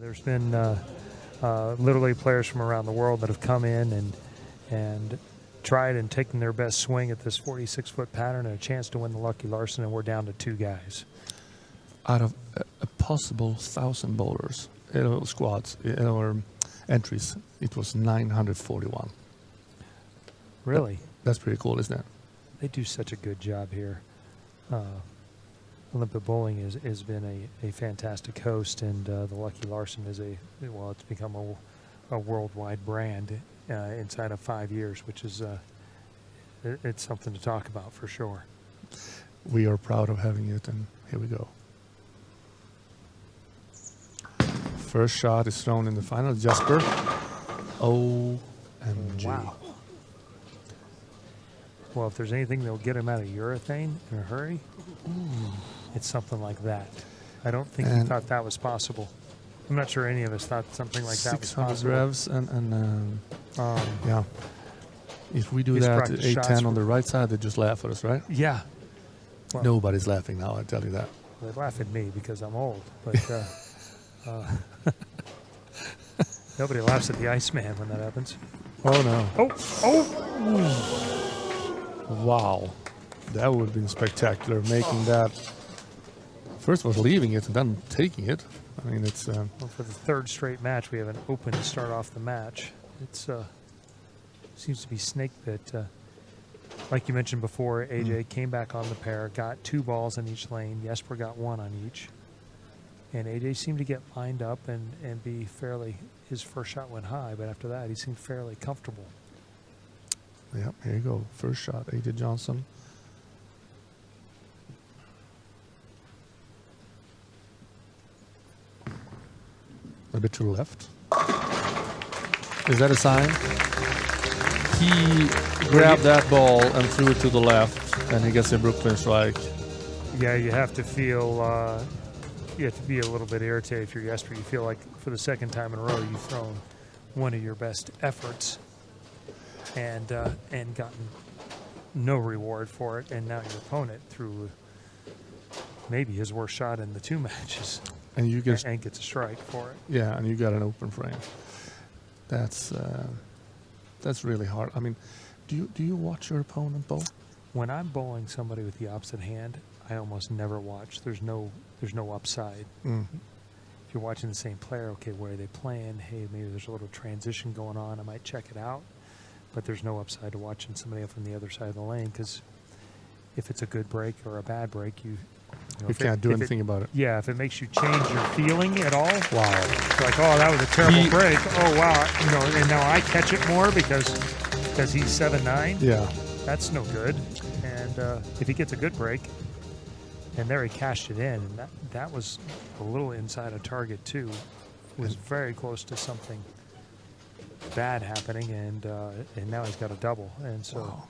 there's been literally players from around the world that have come in and tried and taken their best swing at this 46-foot pattern and a chance to win the Lucky Larsen, and we're down to 2 guys. Out of a possible 1,000 bowlers, squads, or entries, it was 941. Really? That's pretty cool, isn't it? They do such a good job here. Olympic Bowling has been a fantastic host, and the Lucky Larsen is it's become a worldwide brand inside of 5 years, which is it's something to talk about for sure. We are proud of having it, and here we go. First shot is thrown in the final. Jesper. OMG. Wow. Well, if there's anything that'll get him out of urethane in a hurry, it's something like that. I don't think he thought that was possible. I'm not sure any of us thought something like that was possible. 600 revs and yeah. If we do that at 810 on the right side, they just laugh at us, right? Yeah. Well, nobody's laughing now, I tell you that. They laugh at me because I'm old, but nobody laughs at the Iceman when that happens. Oh, no. Oh! Wow. That would have been spectacular, making that. First was leaving it and then taking it. I mean, it's... well, for the 3rd straight match, we have an open to start off the match. It's seems to be snake bit. Like you mentioned before, AJ came back on the pair, got 2 balls in each lane. Jesper got 1 on each. And AJ seemed to get lined up and be fairly... His first shot went high, but after that, he seemed fairly comfortable. Yep, here you go. First shot, AJ Johnson. A bit to the left. Is that a sign? He grabbed that ball and threw it to the left, and he gets a Brooklyn strike. Yeah, you have to feel... you have to be a little bit irritated if you're Jesper. You feel like for the 2nd time in a row you've thrown one of your best efforts and gotten no reward for it, and now your opponent threw maybe his worst shot in the 2 matches and you get and gets a strike for it. Yeah, and you got an open frame. That's really hard. I mean, do you watch your opponent bowl? When I'm bowling somebody with the opposite hand, I almost never watch. There's no upside. If you're watching the same player, okay, where are they playing? Hey, maybe there's a little transition going on. I might check it out. But there's no upside to watching somebody up from the other side of the lane, because if it's a good break or a bad break, you can't do anything about it. Yeah, if it makes you change your feeling at all. Wow. It's like, oh, that was a terrible break. Oh, wow. And now I catch it more because he's 7'9". Yeah. That's no good. And if he gets a good break, and there he cashed it in, and that was a little inside of target too. It was very close to something bad happening, and now he's got a double, and so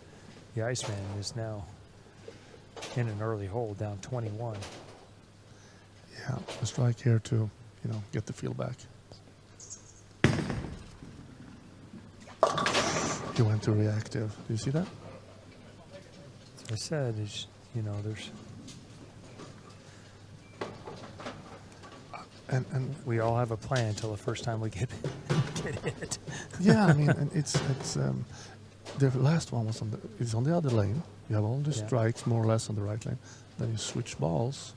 the Iceman is now in an early hole, down 21. Yeah, a strike here to get the feel back. He went to reactive. Do you see that? As I said, there's. And we all have a plan until the first time we get hit. Yeah, I mean, and it's the last one was on the other lane. You have all the strikes more or less on the right lane. Then you switch balls.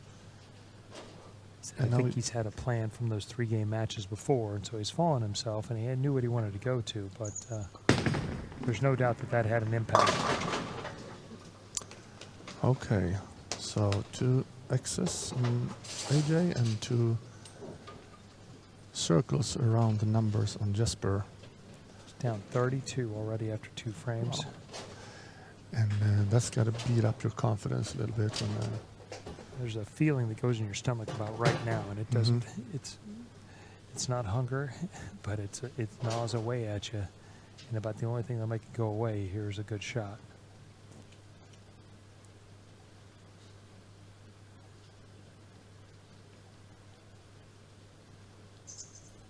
I think he's had a plan from those 3-game matches before, and so he's fallen himself, and he knew what he wanted to go to. But there's no doubt that had an impact. Okay, so 2 X's on AJ and 2 circles around the numbers on Jesper. It's down 32 already after 2 frames. Wow. And that's got to beat up your confidence a little bit. And, there's a feeling that goes in your stomach about right now, and it doesn't. It's not hunger, but it gnaws away at you. And about the only thing that'll make it go away here is a good shot.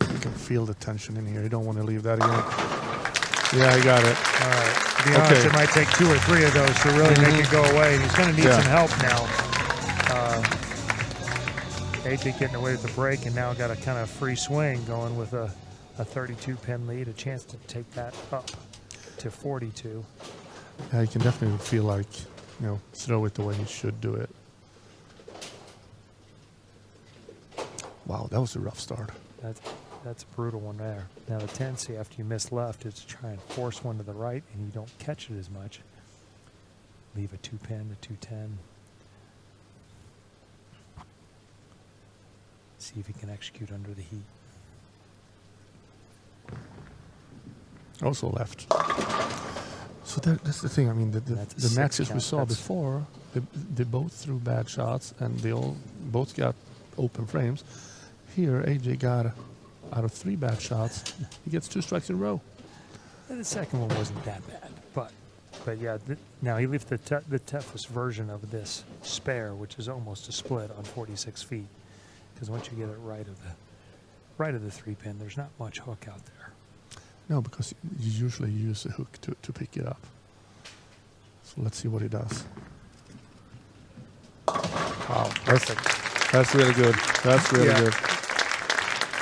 You can feel the tension in here. You don't want to leave that again. Yeah, I got it. All right. To be honest, it might take 2 or 3 of those to really make it go away. He's going to need some help now. AJ getting away with the break, and now got a kind of free swing going with a 32 pin lead, a chance to take that up to 42. Yeah, you can definitely feel like, throw it the way he should do it. Wow, that was a rough start. That's a brutal one there. Now the tendency after you miss left is to try and force one to the right, and you don't catch it as much. Leave a 2-pin, a 210. See if he can execute under the heat. Also left. So that's the thing. I mean, the matches we saw before, they both threw bad shots, and they both got open frames. Here, AJ got, out of 3 bad shots, he gets 2 strikes in a row. And the second one wasn't that bad, but yeah. Now he left the toughest version of this spare, which is almost a split on 46 feet, because once you get it right of the 3-pin, there's not much hook out there. No, because you usually use a hook to pick it up. So let's see what he does. Wow, that's really good. That's really good.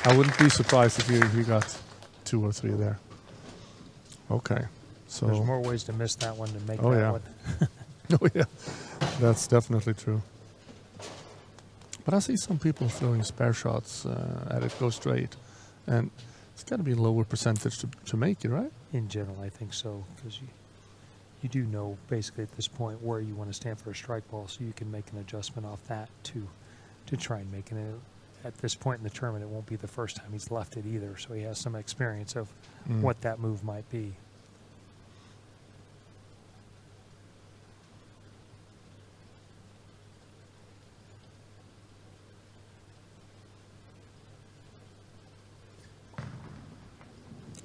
I wouldn't be surprised if he got 2 or 3 there. Okay, so there's more ways to miss that one than make that one. Oh yeah, that's definitely true. But I see some people throwing spare shots at it, go straight, and it's got to be a lower percentage to make it, right? In general, I think so, because you do know basically at this point where you want to stand for a strike ball, so you can make an adjustment off that to try and make it. At this point in the tournament, it won't be the first time he's left it either, so he has some experience of what that move might be.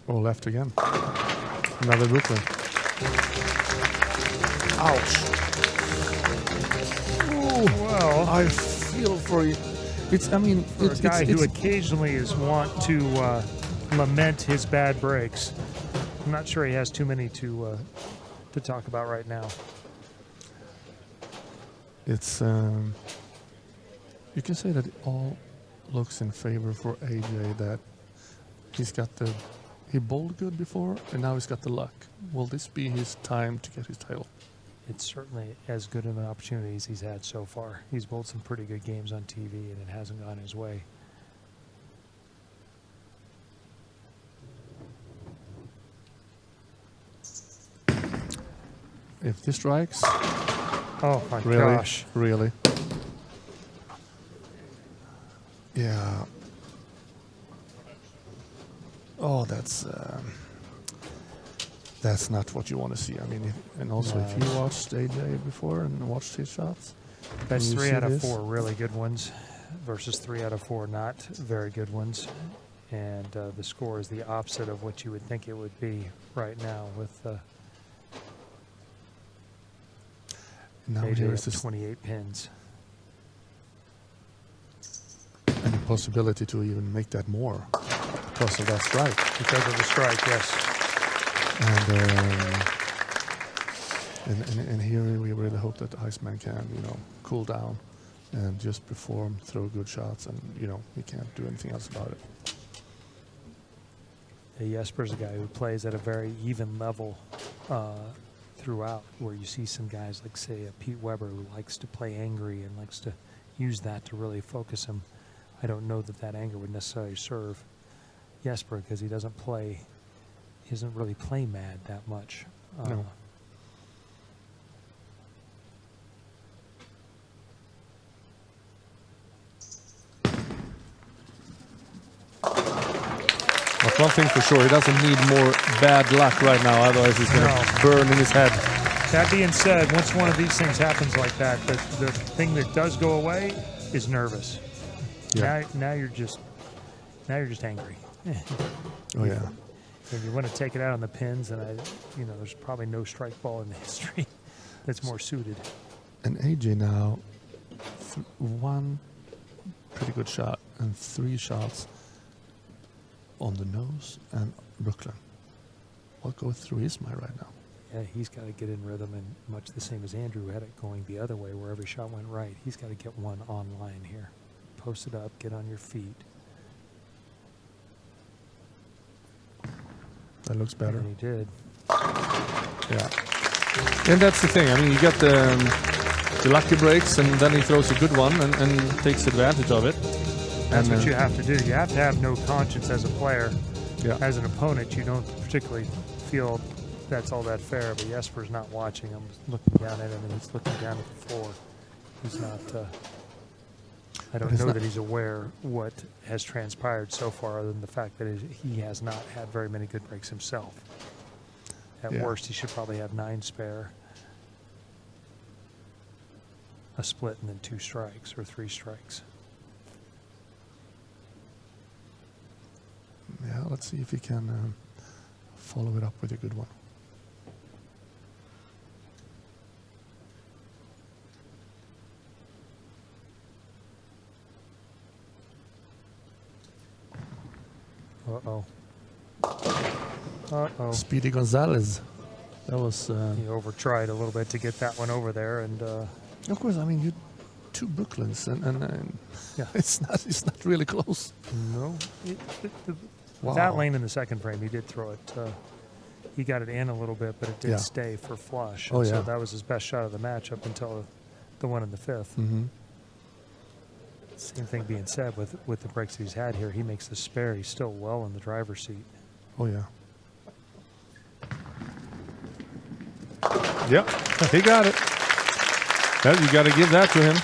Oh, left again. Another Brooklyn. Ouch. Oh, well, I feel for you. It's a guy who occasionally is wont to lament his bad breaks. I'm not sure he has too many to talk about right now. It's you can say that it all looks in favor for AJ, that he bowled good before and now he's got the luck. Will this be his time to get his title? It's certainly as good of an opportunity as he's had so far. He's bowled some pretty good games on TV, and it hasn't gone his way. If this strikes... Oh, my gosh. Really? Yeah. Oh, that's not what you want to see. I mean, and also if you watched AJ before and watched his shots, that's 3 out of 4 really good ones versus 3 out of 4 not very good ones, and the score is the opposite of what you would think it would be right now with AJ at 28 pins. And the possibility to even make that more because of that strike. Because of the strike, yes. And here we really hope that the Iceman can, cool down and just perform, throw good shots, and, he can't do anything else about it. Jesper's a guy who plays at a very even level throughout, where you see some guys like, say, Pete Weber, who likes to play angry and likes to use that to really focus him. I don't know that anger would necessarily serve Jesper, because he doesn't really play mad that much. No. But one thing for sure, he doesn't need more bad luck right now, otherwise he's going to burn in his head. That being said, once one of these things happens like that, the thing that does go away is nervous. Yeah. Now you're just angry. Oh yeah. And you want to take it out on the pins, and there's probably no strike ball in the history that's more suited. And AJ now, 1 pretty good shot and 3 shots on the nose and Brooklyn. What goes through his mind right now? Yeah, he's got to get in rhythm, and much the same as Andrew had it going the other way, where every shot went right. He's got to get one on line here, post it up, get on your feet. That looks better. And he did. Yeah. And that's the thing. I mean, you got the lucky breaks, and then he throws a good one and takes advantage of it. That's what you have to do. You have to have no conscience as a player. Yeah. As an opponent, you don't particularly feel that's all that fair, but Jesper's not watching. I'm looking down at him, and he's looking down at the floor. He's not... I don't know that he's aware what has transpired so far, other than the fact that he has not had very many good breaks himself. At worst, he should probably have 9 spare, a split, and then 2 strikes or 3 strikes. Yeah, let's see if he can follow it up with a good one. Uh-oh. Uh-oh. Speedy Gonzalez. That was... he over-tried a little bit to get that one over there, and... of course, I mean, you 2 Brooklyns, and yeah. it's not really close. No. Wow. That lane in the second frame, he did throw it. He got it in a little bit, but it did stay for flush. Oh, yeah. So that was his best shot of the match up until the one in the 5th. Mm-hmm. Same thing being said with the breaks he's had here. He makes the spare. He's still well in the driver's seat. Oh, yeah. Yep, he got it. Well, you got to give that to him.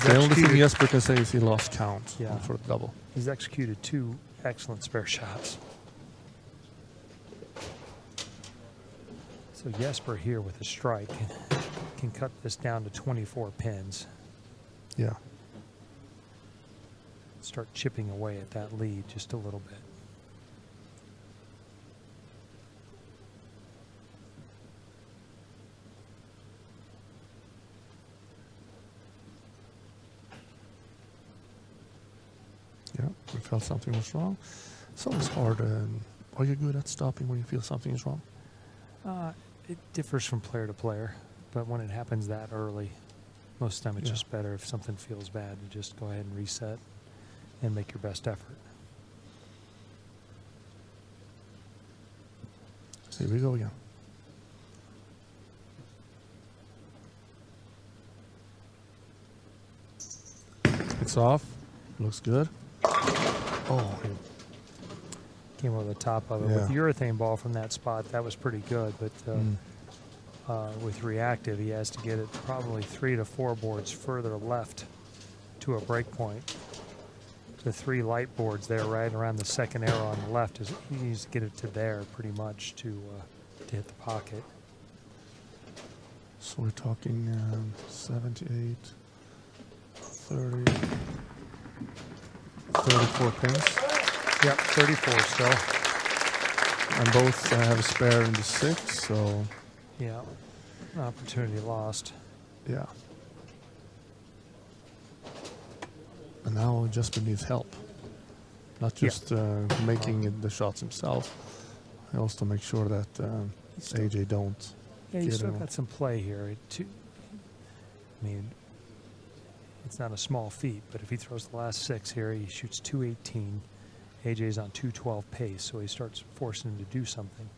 The only thing Jesper can say is he lost count for the double. He's executed 2 excellent spare shots. So Jesper here with a strike can cut this down to 24 pins. Yeah. Start chipping away at that lead just a little bit. Yeah, we felt something was wrong. It's always hard. Are you good at stopping when you feel something is wrong? It differs from player to player, but when it happens that early, most of the time it's just better if something feels bad to just go ahead and reset and make your best effort. Here we go again. It's off. Looks good. Oh, came over the top of it. Yeah. With the urethane ball from that spot, that was pretty good, but with reactive, he has to get it probably 3 to 4 boards further left to a break point. The 3 light boards there right around the second arrow on the left, he needs to get it to there pretty much to hit the pocket. So we're talking 78, 30, 34 pins. Yep, 34 still. And both have a spare in the 6, so... Yeah, opportunity lost. Yeah. And now Jesper needs help. Not just making the shots himself. He also to make sure that AJ don't Yeah, you get still him. got some play here. I mean, it's not a small feat, but if he throws the last 6 here, he shoots 218. AJ's on 212 pace, so he starts forcing him to do something.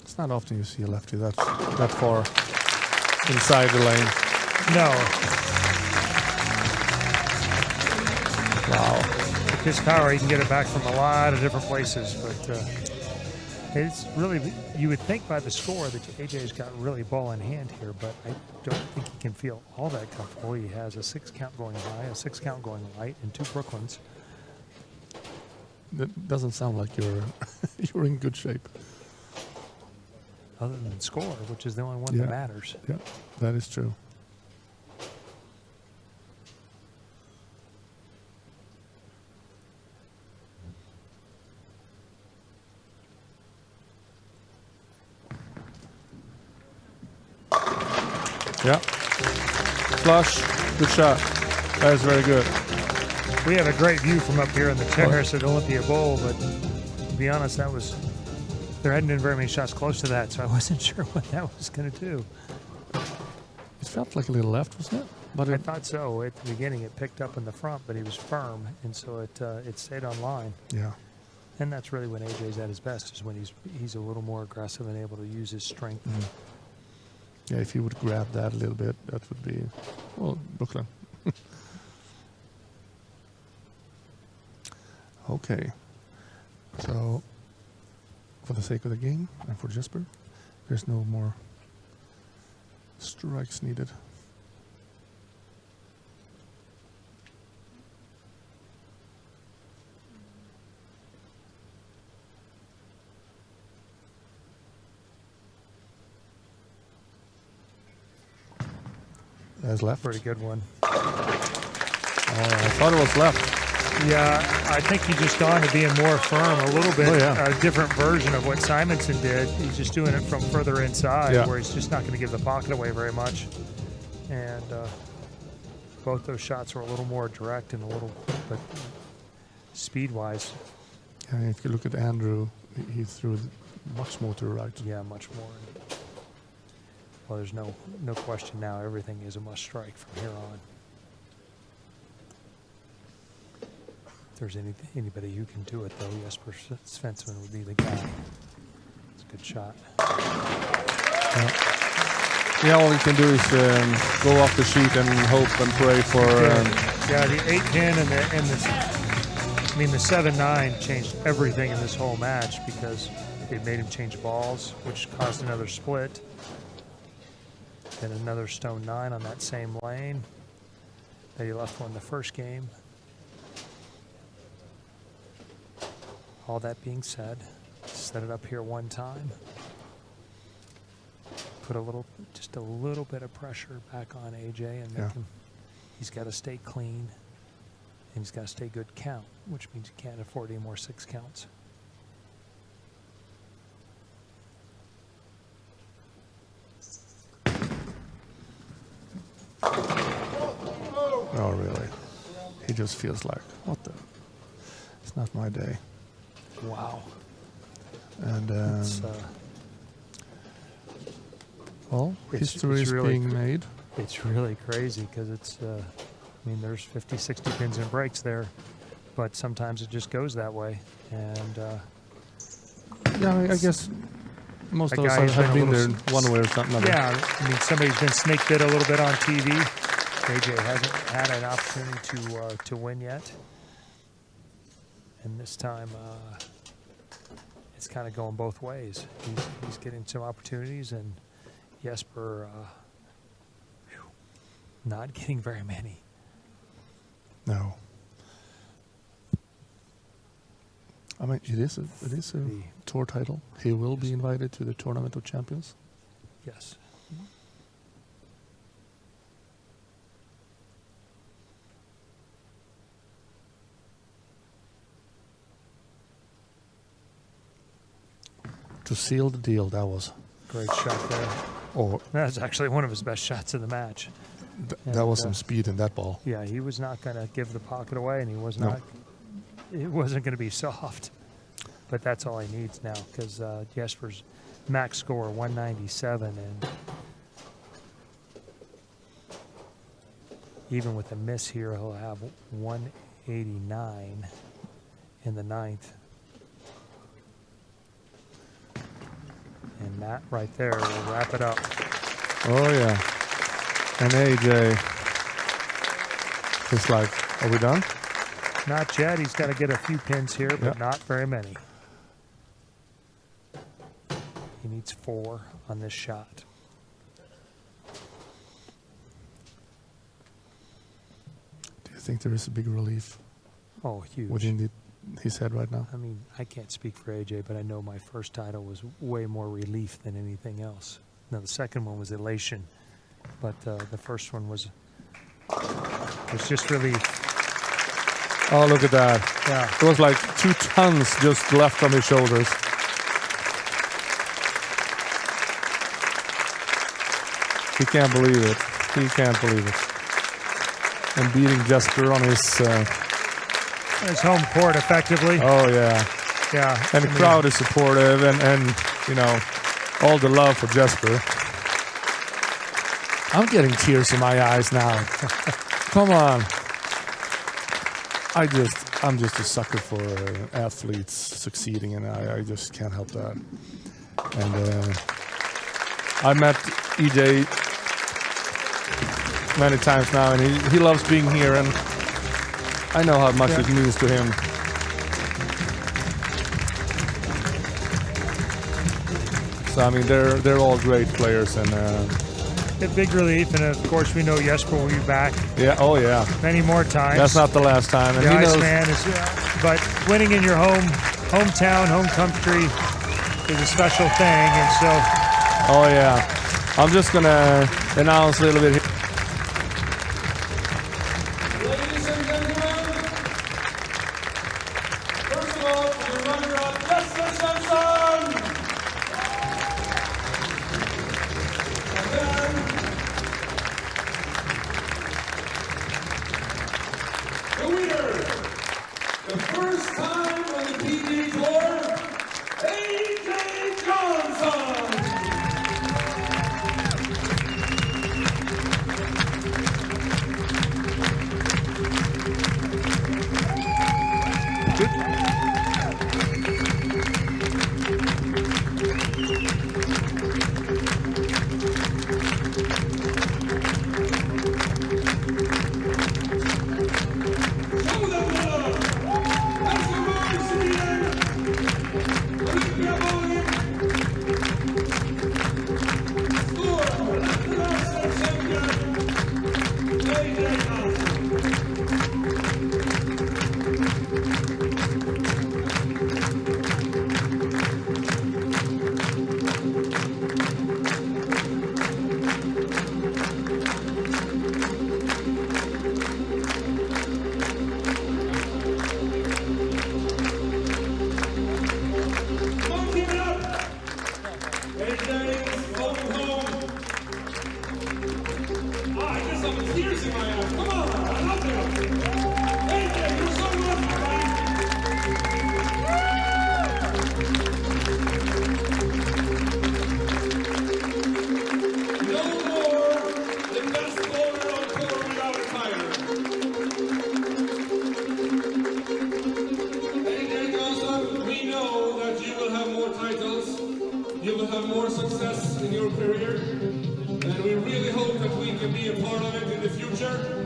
It's not often you see a lefty that far inside the lane. No. Wow. With his power, he can get it back from a lot of different places, but it's really, you would think by the score that AJ's got really ball in hand here, but I don't think he can feel all that comfortable. He has a 6 count going high, a 6 count going light, and 2 Brooklyns. That doesn't sound like you're in good shape. Other than score, which is the only one that matters. Yeah, that is true. Yeah. Flush. Good shot. That is very good. We have a great view from up here in the terrace at Olympia Bowl, but be honest, there hadn't been very many shots close to that, so I wasn't sure what that was going to do. It felt like a little left, wasn't it? But I thought so. At the beginning, it picked up in the front, but he was firm, and so it stayed on line. Yeah. And that's really when AJ's at his best, is when he's a little more aggressive and able to use his strength. Yeah, if he would grab that a little bit, that would be, well, Brooklyn. Okay. So, for the sake of the game and for Jesper, there's no more strikes needed. That's left. Pretty good one. I thought it was left. Yeah, I think he's just gone to being more firm a little bit. Oh, yeah. A different version of what Simonson did. He's just doing it from further inside, Yeah. where he's just not going to give the pocket away very much. And both those shots were a little more direct and but speed-wise. And if you look at Andrew, he threw much more to the right. Yeah, much more. Well, there's no question now. Everything is a must strike from here on. If there's anybody who can do it, though, Jesper Svensson would be the guy. It's a good shot. Yeah, all he can do is go off the sheet and hope and pray for. Yeah, the 8-10 and the 7-9 changed everything in this whole match because it made him change balls, which caused another split. Then another stone 9 on that same lane that he left one the first game. All that being said, set it up here one time. Put just a little bit of pressure back on AJ and make him. He's got to stay clean and he's got to stay good count, which means he can't afford any more 6 counts. Oh, really? He just feels like, what the? It's not my day. Wow. And, well, It's history is really being made. It's really crazy because it's, I mean, there's 50, 60 pins and breaks there, but sometimes it just goes that way. And yeah, I guess most that of us guy has have been been a there little one way or something. yeah, I mean, somebody's been snake bit a little bit on TV. AJ hasn't had an opportunity to win yet, and this time it's kind of going both ways. He's getting some opportunities, and Jesper not getting very many. No. I mean, it is a tour title. He will be invited to the Tournament of Champions. Yes. To seal the deal, that was Great shot there. That was actually one of his best shots of the match. That was some speed in that ball. Yeah, he was not going to give the pocket away, and he was not. It wasn't going to be soft. But that's all he needs now, because Jesper's max score 197, and even with a miss here, he'll have 189 in the 9th. And that right there will wrap it up. Oh, yeah. And AJ is like, are we done? Not yet. He's got to get a few pins here, but not very many. He needs 4 on this shot. Do you think there is a big relief? Oh, huge. Within his head right now? I mean, I can't speak for AJ, but I know my first title was way more relief than anything else. Now, the second one was elation, but the first one was just relief. Oh, look at that. Yeah. It was like 2 tons just left on his shoulders. He can't believe it. He can't believe it. And beating Jesper on his home court effectively. Oh, yeah. Yeah. And the crowd is supportive, and you know, all the love for Jesper. I'm getting tears in my eyes now. Come on. I'm just a sucker for athletes succeeding, and I just can't help that. And I met EJ many times now, and he loves being here, and I know how much it means to him. So I mean, they're all great players, and a big relief. And of course, we know Jesper will be back. Yeah. Oh yeah. Many more times. That's not the last time. And the he knows. Iceman is, but winning in your hometown, home country is a special thing, and so. Oh yeah. I'm just gonna announce a little bit here. Ladies and gentlemen, first of all, the runner-up, Jesper Svensson! And then, the winner, the first time on the PBA Tour, AJ Johnson! You will have more success in your career, and we really hope that we can be a part of it in the future.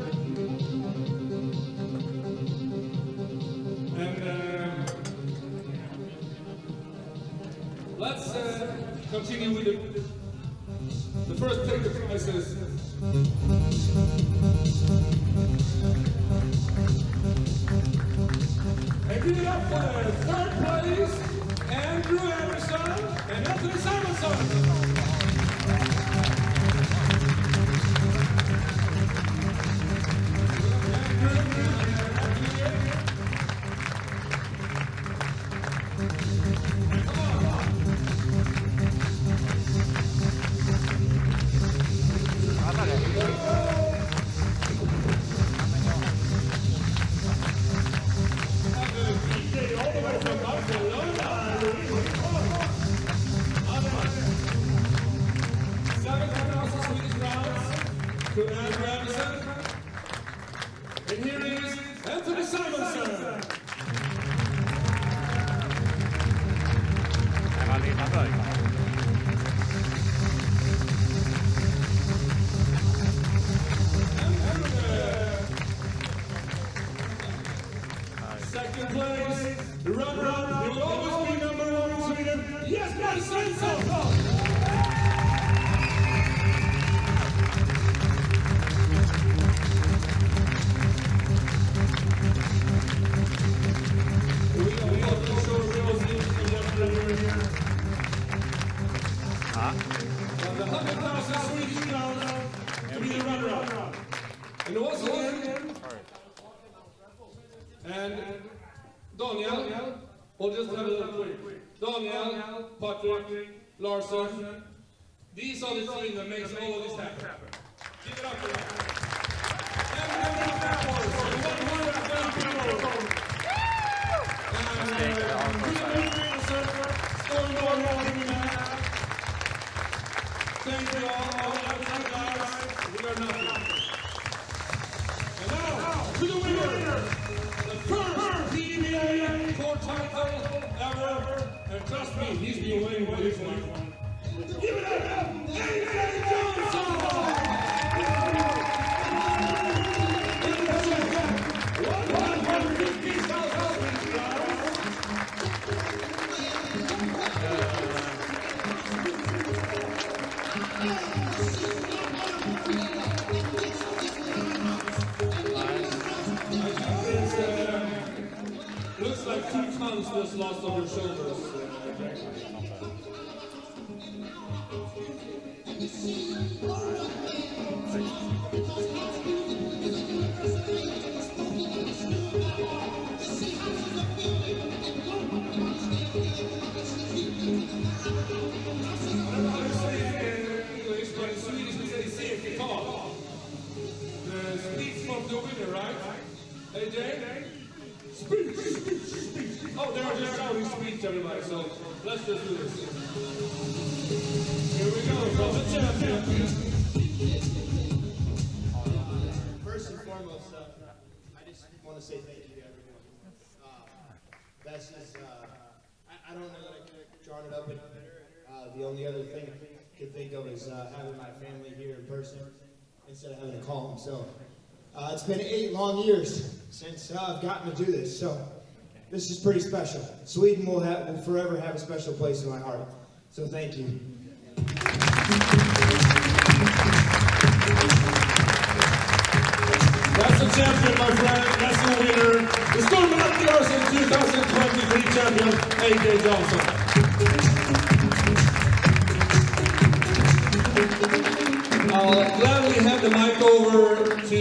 And let's continue with the first take of prizes. And give it up for the third place, Andrew Anderson and Anthony Simonson. To Andrew Anderson. And here is Anthony Simonson. Second place, the runner-up, he will always be #1 in Sweden, Jesper Svensson. The 100,000 Swedish crowns to be the runner-up. And also and Daniel, we'll just have a little quick. Daniel, Patrick, Larsen. These are the three that makes all of this happen. Give it up for them. And Trust me, he's been waiting for this one. Give it up, AJ Johnson! 2 tons was lost on your shoulders. AJ? Speech! Oh, they're just shouting speech, everybody, so let's just do this. Here we go, from the champion. First and foremost, I just want to say thank you to everyone. That's just, I don't know that I could have drawn it up any better. The only other thing I could think of is having my family here in person instead of having to call them. So it's been 8 long years since I've gotten to do this, so this is pretty special. Sweden will forever have a special place in my heart. So thank you. That's the champion, my friend. That's the winner. The Storm Lucky Larsen 2023 champion, AJ Johnson. I'll gladly hand the mic over to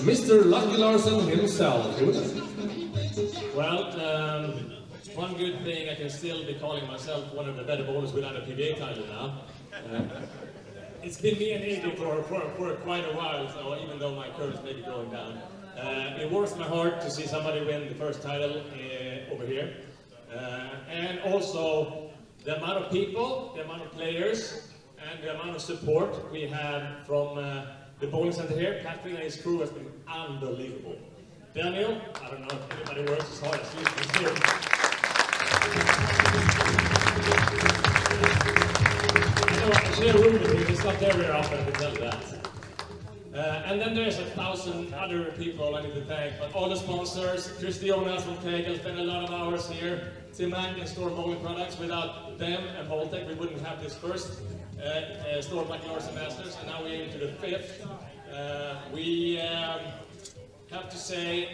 Mr. Lucky Larsen himself. Well, one good thing, I can still be calling myself one of the better bowlers without a PBA title now. It's been me and AJ for quite a while, so even though my curves may be going down. It warms my heart to see somebody win the first title over here. And also the amount of people, the amount of players, and the amount of support we have from the bowling center here. Patrick and his crew has been unbelievable. Daniel, I don't know if anybody works as hard as you do. I know I can share a room with him, it's not there very often, I can tell you that. And then there's 1,000 other people I need to thank, but all the sponsors, Christiana from Tegel spent a lot of hours here, Tim Mack and Storm Bowling Products. Without them and Holtec, we wouldn't have this first Storm Lucky Larsen Masters, and now we're into the 5th. We have to say,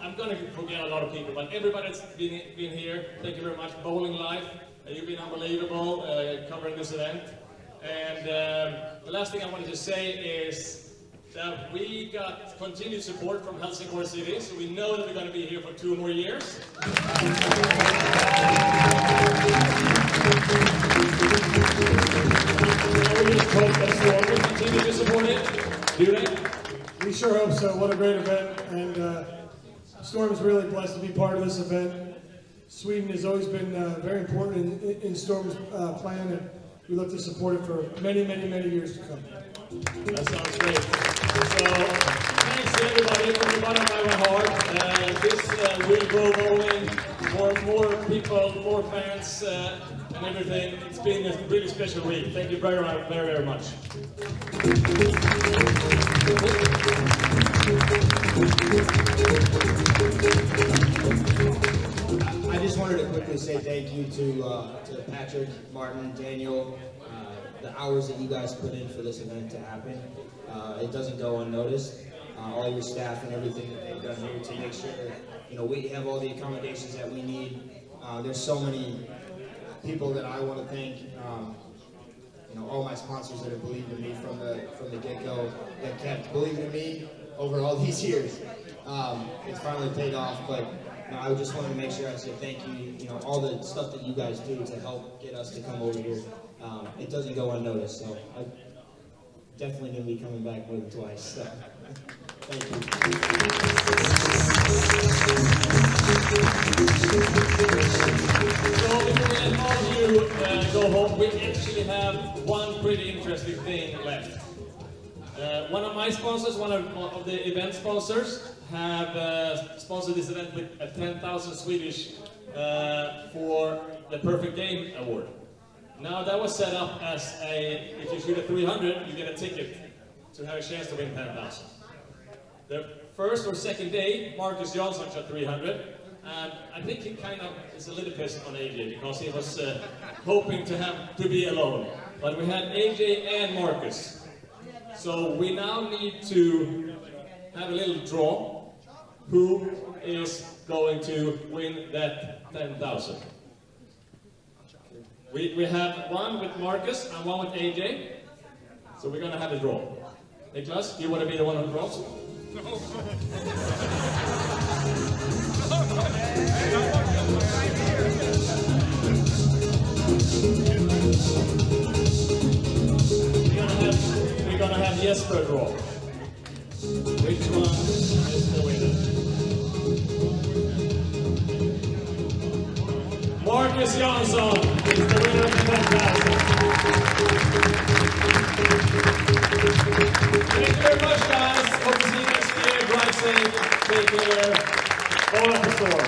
I'm going to forget a lot of people, but everybody that's been here, thank you very much. Bowling Life, you've been unbelievable covering this event. And the last thing I wanted to say is that we got continued support from Helsingborg City, so we know that we're going to be here for 2 more years. We just hope that Storm will continue to support it. Do they? We sure hope so. What a great event, and Storm is really blessed to be part of this event. Sweden has always been very important in Storm's plan, and we look to support it for many, many, many years to come. That sounds great. So, thanks to everybody from the bottom of my heart. This will grow bowling for more people, more fans, and everything. It's been a really special week. Thank you very, very, very much. I just wanted to quickly say thank you to Patrick, Martin, Daniel, the hours that you guys put in for this event to happen. It doesn't go unnoticed. All your staff and everything that they've done here to make sure that we have all the accommodations that we need. There's so many people that I want to thank. All my sponsors that have believed in me from the get-go, that kept believing in me over all these years. It's finally paid off, but I just wanted to make sure I said thank you. All the stuff that you guys do to help get us to come over here, it doesn't go unnoticed. So I'm definitely going to be coming back more than twice. So thank you. So before we let all of you go home, we actually have one pretty interesting thing left. One of my sponsors, one of the event sponsors, have sponsored this event with a 10,000 Swedish for the Perfect Game Award. Now that was set up as if you shoot a 300, you get a ticket to have a chance to win 10,000. The first or second day, Marcus Jansson shot 300, and I think he kind of is a little pissed on AJ because he was hoping to be alone. But we had AJ and Marcus. So we now need to have a little draw. Who is going to win that 10,000? We have one with Marcus and one with AJ. So we're going to have a draw. Niklas, do you want to be the one who draws? No. We're gonna have Jesper draw. Which one is the winner? Marcus Jansson is the winner of the 10,000. Thank you very much, guys. Hope to see you next year. Drive safe. Take care. Go at the storm.